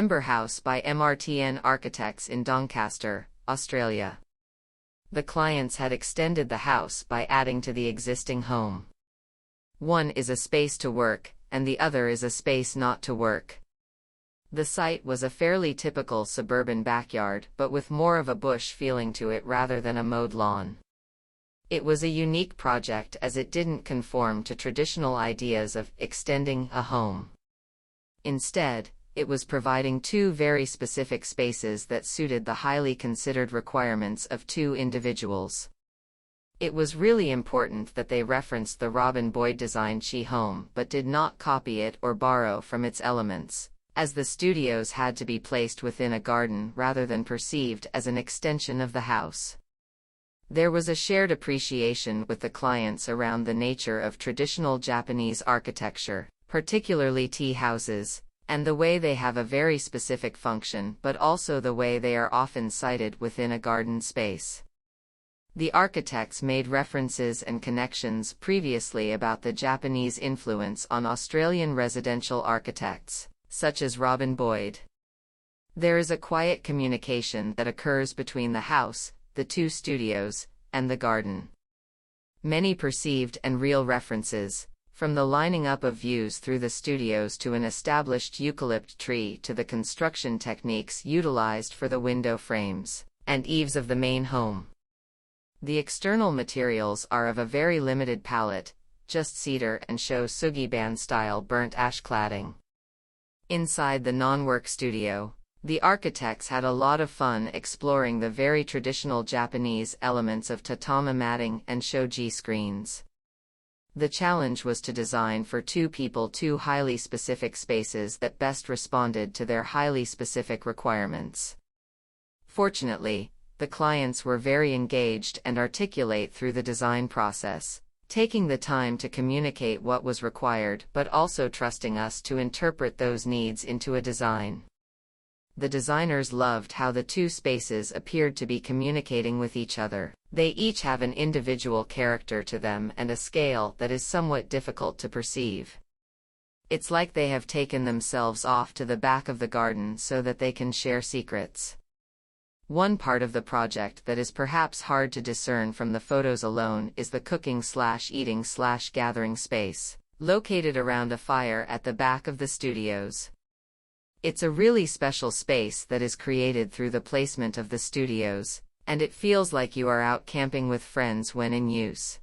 Ember House by MRTN Architects in Doncaster, Australia. The clients had extended the house by adding to the existing home. One is a space to work, and the other is a space not to work. The site was a fairly typical suburban backyard, but with more of a bush feeling to it rather than a mowed lawn. It was a unique project as it didn't conform to traditional ideas of extending a home. Instead, it was providing two very specific spaces that suited the highly considered requirements of two individuals. It was really important that they referenced the Robin Boyd designed she home but did not copy it or borrow from its elements, as the studios had to be placed within a garden rather than perceived as an extension of the house. There was a shared appreciation with the clients around the nature of traditional Japanese architecture, particularly tea houses, and the way they have a very specific function but also the way they are often sited within a garden space. The architects made references and connections previously about the Japanese influence on Australian residential architects, such as Robin Boyd. There is a quiet communication that occurs between the house, the two studios, and the garden. Many perceived and real references, from the lining up of views through the studios to an established eucalypt tree to the construction techniques utilized for the window frames and eaves of the main home. The external materials are of a very limited palette, just cedar and show sugiban-style burnt ash cladding. Inside the non-work studio, the architects had a lot of fun exploring the very traditional Japanese elements of tatami matting and shoji screens. The challenge was to design for two people two highly specific spaces that best responded to their highly specific requirements. Fortunately, the clients were very engaged and articulate through the design process, taking the time to communicate what was required but also trusting us to interpret those needs into a design. The designers loved how the two spaces appeared to be communicating with each other. They each have an individual character to them and a scale that is somewhat difficult to perceive. It's like they have taken themselves off to the back of the garden so that they can share secrets. One part of the project that is perhaps hard to discern from the photos alone is the cooking/eating/gathering space, located around a fire at the back of the studios. It's a really special space that is created through the placement of the studios, and it feels like you are out camping with friends when in use.